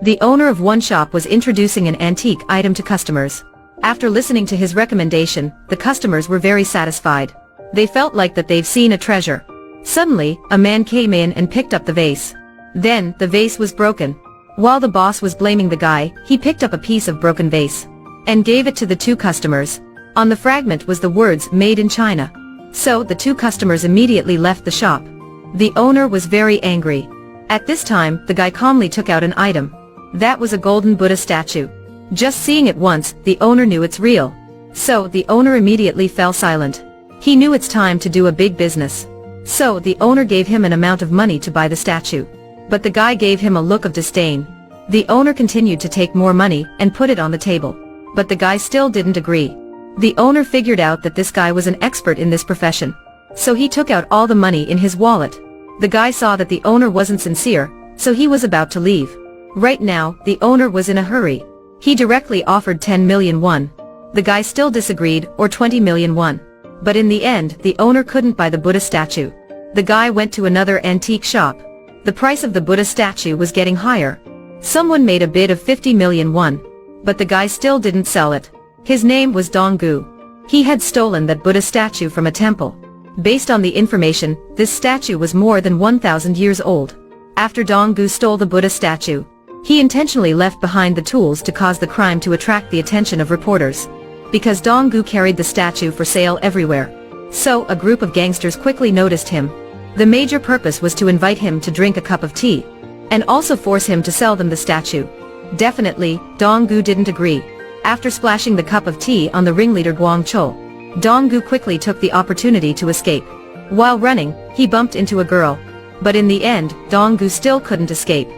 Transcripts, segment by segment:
The owner of one shop was introducing an antique item to customers. After listening to his recommendation, the customers were very satisfied. They felt like that they've seen a treasure. Suddenly, a man came in and picked up the vase. Then, the vase was broken. While the boss was blaming the guy, he picked up a piece of broken vase and gave it to the two customers. On the fragment was the words "Made in China." So, the two customers immediately left the shop. The owner was very angry. At this time, the guy calmly took out an item. That was a golden Buddha statue. Just seeing it once, the owner knew it's real. So, the owner immediately fell silent. He knew it's time to do a big business. So, the owner gave him an amount of money to buy the statue. But the guy gave him a look of disdain. The owner continued to take more money and put it on the table. But the guy still didn't agree. The owner figured out that this guy was an expert in this profession. So he took out all the money in his wallet. The guy saw that the owner wasn't sincere, so he was about to leave. Right now, the owner was in a hurry. He directly offered 10 million won. The guy still disagreed, or 20 million won. But in the end, the owner couldn't buy the Buddha statue. The guy went to another antique shop. The price of the Buddha statue was getting higher. Someone made a bid of 50 million won. But the guy still didn't sell it. His name was Dong-gu. He had stolen that Buddha statue from a temple. Based on the information, this statue was more than 1,000 years old. After Dong-gu stole the Buddha statue, he intentionally left behind the tools to cause the crime to attract the attention of reporters. Because Dong-gu carried the statue for sale everywhere. So, a group of gangsters quickly noticed him. The major purpose was to invite him to drink a cup of tea, and also force him to sell them the statue. Definitely, Dong-gu didn't agree. After splashing the cup of tea on the ringleader Gwang-chul, Dong-gu quickly took the opportunity to escape. While running, he bumped into a girl. But in the end, Dong-gu still couldn't escape.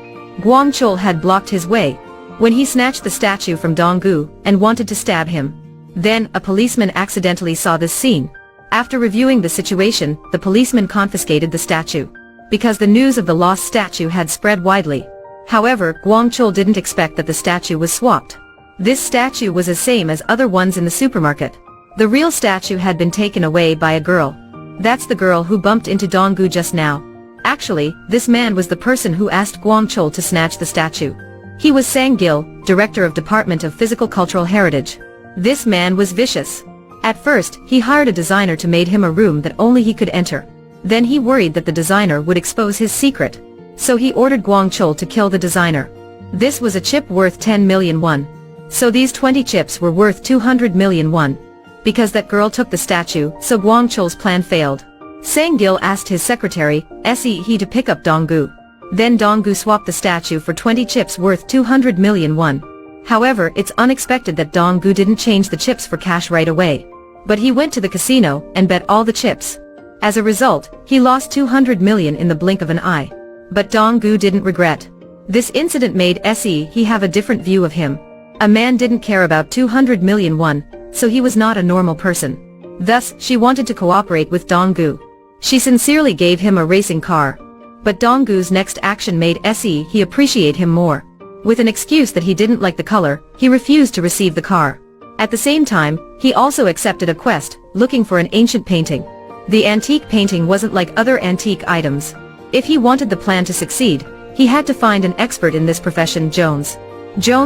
Gwang-chul had blocked his way when he snatched the statue from Dong-gu and wanted to stab him. Then, a policeman accidentally saw this scene. After reviewing the situation, the policeman confiscated the statue, because the news of the lost statue had spread widely. However, Gwang-chul didn't expect that the statue was swapped. This statue was the same as other ones in the supermarket. The real statue had been taken away by a girl. That's the girl who bumped into Dong-gu just now. Actually, this man was the person who asked Gwang-chul to snatch the statue. He was Sang-gil, director of Department of Physical Cultural Heritage. This man was vicious. At first, he hired a designer to make him a room that only he could enter. Then he worried that the designer would expose his secret. So he ordered Gwang-chul to kill the designer. This was a chip worth 10 million won. So these 20 chips were worth 200 million won. Because that girl took the statue, so Gwang-chul's plan failed. Sang-gil asked his secretary, Hye to pick up Dong-gu. Then Dong-gu swapped the statue for 20 chips worth 200 million won. However, it's unexpected that Dong-gu didn't change the chips for cash right away. But he went to the casino and bet all the chips. As a result, he lost 200 million in the blink of an eye. But Dong-gu didn't regret. This incident made Hye have a different view of him. A man didn't care about 200 million won, so he was not a normal person. Thus, she wanted to cooperate with Dong-gu. She sincerely gave him a racing car. But Dong-gu's next action made Hye appreciate him more. With an excuse that he didn't like the color, he refused to receive the car. At the same time, he also accepted a quest, looking for an ancient painting. The antique painting wasn't like other antique items. If he wanted the plan to succeed, he had to find an expert in this profession. Jones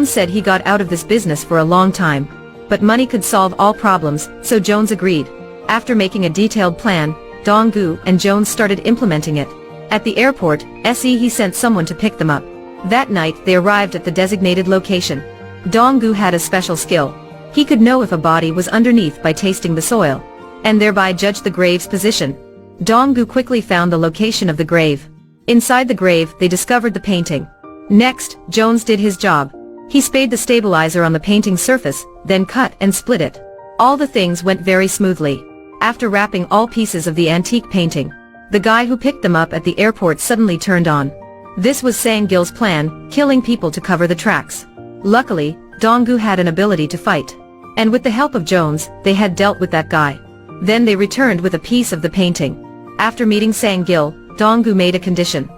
said he got out of this business for a long time. But money could solve all problems, so Jones agreed. After making a detailed plan, Dong-gu and Jones started implementing it. At the airport, Hye sent someone to pick them up. That night, they arrived at the designated location. Dong-gu had a special skill. He could know if a body was underneath by tasting the soil, and thereby judge the grave's position. Dong-gu quickly found the location of the grave. Inside the grave, they discovered the painting. Next, Jones did his job. He spayed the stabilizer on the painting's surface, then cut and split it. All the things went very smoothly. After wrapping all pieces of the antique painting, the guy who picked them up at the airport suddenly turned on. This was Sang-gil's plan, killing people to cover the tracks. Luckily, Dong-gu had an ability to fight. And with the help of Jones, they had dealt with that guy. Then they returned with a piece of the painting. After meeting Sang-gil, Dong-gu made a condition.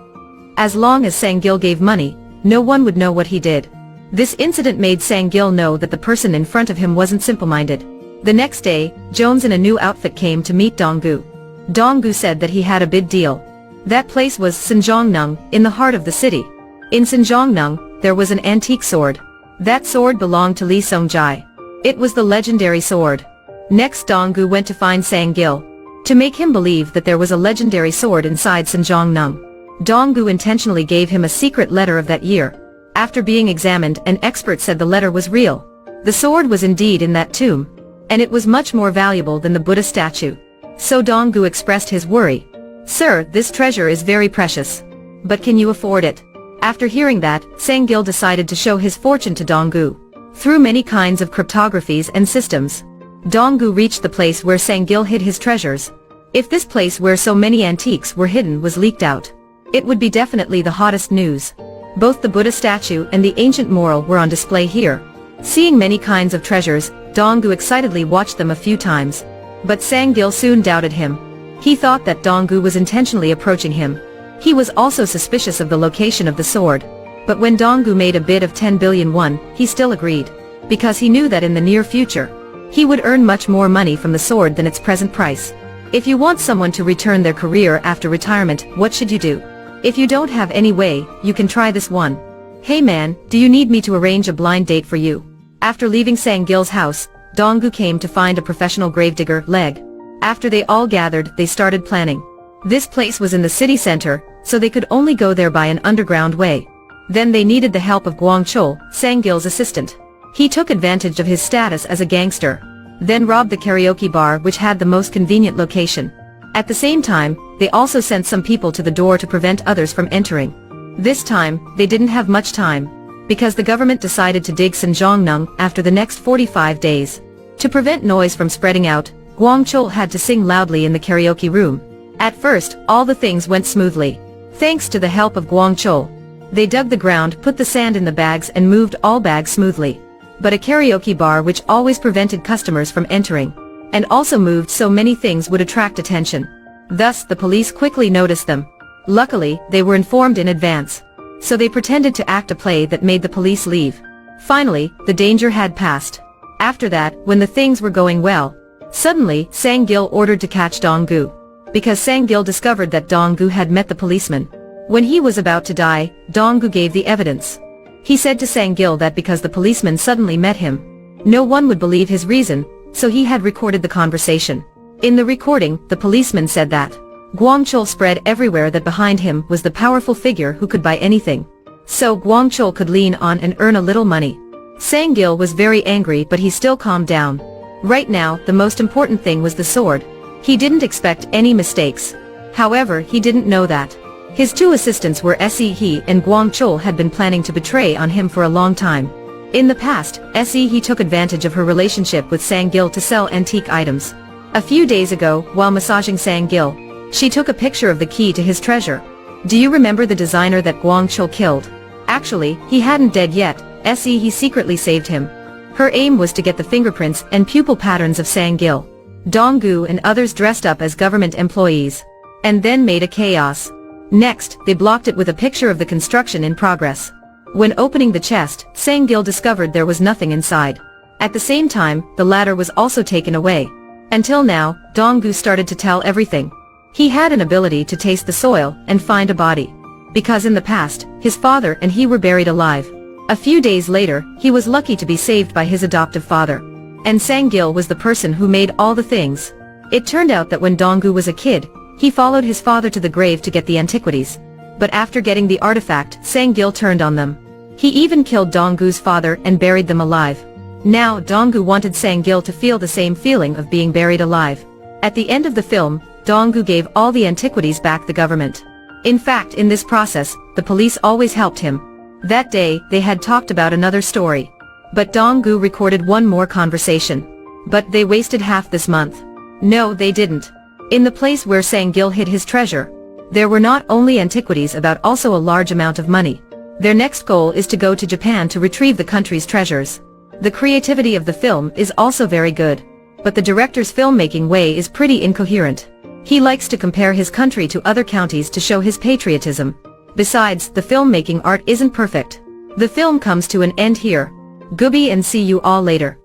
As long as Sang-gil gave money, no one would know what he did. This incident made Sang-gil know that the person in front of him wasn't simple-minded. The next day, Jones in a new outfit came to meet Dong-gu. Dong-gu said that he had a big deal. That place was Sinjongnung, in the heart of the city. In Sinjongnung, there was an antique sword. That sword belonged to Lee Sung-jae. It was the legendary sword. Next Dong-gu went to find Sang-gil. To make him believe that there was a legendary sword inside Sanjong-nung, Dong-gu intentionally gave him a secret letter of that year. After being examined, an expert said the letter was real. The sword was indeed in that tomb, and it was much more valuable than the Buddha statue. So Dong-gu expressed his worry. "Sir, this treasure is very precious. But can you afford it?" After hearing that, Sang-gil decided to show his fortune to Dong-gu. Through many kinds of cryptographies and systems, Dong-gu reached the place where Sang-gil hid his treasures. If this place where so many antiques were hidden was leaked out, it would be definitely the hottest news. Both the Buddha statue and the ancient moral were on display here. Seeing many kinds of treasures, Dong-gu excitedly watched them a few times. But Sang-gil soon doubted him. He thought that Dong-gu was intentionally approaching him. He was also suspicious of the location of the sword. But when Dong-gu made a bid of 10 billion won, he still agreed. Because he knew that in the near future, he would earn much more money from the sword than its present price. If you want someone to return their career after retirement, what should you do? If you don't have any way, you can try this one. "Hey man, do you need me to arrange a blind date for you?" After leaving Sang-gil's house, Dong-gu came to find a professional gravedigger, Leg. After they all gathered, they started planning. This place was in the city center, so they could only go there by an underground way. Then they needed the help of Gwang Chol, Sang-gil's assistant. He took advantage of his status as a gangster, then robbed the karaoke bar which had the most convenient location. At the same time, they also sent some people to the door to prevent others from entering. This time, they didn't have much time, because the government decided to dig Sanjong-nung after the next 45 days. To prevent noise from spreading out, Gwang Chol had to sing loudly in the karaoke room. At first, all the things went smoothly. Thanks to the help of Gwang Chol, they dug the ground, put the sand in the bags and moved all bags smoothly. But a karaoke bar which always prevented customers from entering, and also moved so many things would attract attention. Thus the police quickly noticed them. Luckily, they were informed in advance. So they pretended to act a play that made the police leave. Finally, the danger had passed. After that, when the things were going well, suddenly, Sang-gil ordered to catch Dong-gu. Because Sang-gil discovered that Dong-gu had met the policeman. When he was about to die, Dong-gu gave the evidence. He said to Sang-gil that because the policeman suddenly met him, no one would believe his reason, so he had recorded the conversation. In the recording, the policeman said that Gwang Chol spread everywhere that behind him was the powerful figure who could buy anything. So Gwang Chol could lean on and earn a little money. Sang-gil was very angry, but he still calmed down. Right now, the most important thing was the sword. He didn't expect any mistakes. However, he didn't know that his two assistants were Se-hee and Gwang Chol had been planning to betray on him for a long time. In the past, Se-hee took advantage of her relationship with Sang-gil to sell antique items. A few days ago, while massaging Sang-gil, she took a picture of the key to his treasure. Do you remember the designer that Gwang Chol killed? Actually, he hadn't dead yet. Se-hee secretly saved him. Her aim was to get the fingerprints and pupil patterns of Sang-gil. Dong-gu and others dressed up as government employees, and then made a chaos. Next, they blocked it with a picture of the construction in progress. When opening the chest, Sang-gil discovered there was nothing inside. At the same time, the ladder was also taken away. Until now, Dong-gu started to tell everything. He had an ability to taste the soil and find a body. Because in the past, his father and he were buried alive. A few days later, he was lucky to be saved by his adoptive father. And Sang-gil was the person who made all the things. It turned out that when Dong-gu was a kid, he followed his father to the grave to get the antiquities. But after getting the artifact, Sang-gil turned on them. He even killed Dong-gu's father and buried them alive. Now Dong-gu wanted Sang-gil to feel the same feeling of being buried alive. At the end of the film, Dong-gu gave all the antiquities back to the government. In fact, in this process, the police always helped him. That day, they had talked about another story. But Dong-gu recorded one more conversation. But they wasted half this month. No, they didn't. In the place where Sang-gil hid his treasure, there were not only antiquities but also a large amount of money. Their next goal is to go to Japan to retrieve the country's treasures. The creativity of the film is also very good. But the director's filmmaking way is pretty incoherent. He likes to compare his country to other counties to show his patriotism. Besides, the filmmaking art isn't perfect. The film comes to an end here. Goodbye and see you all later.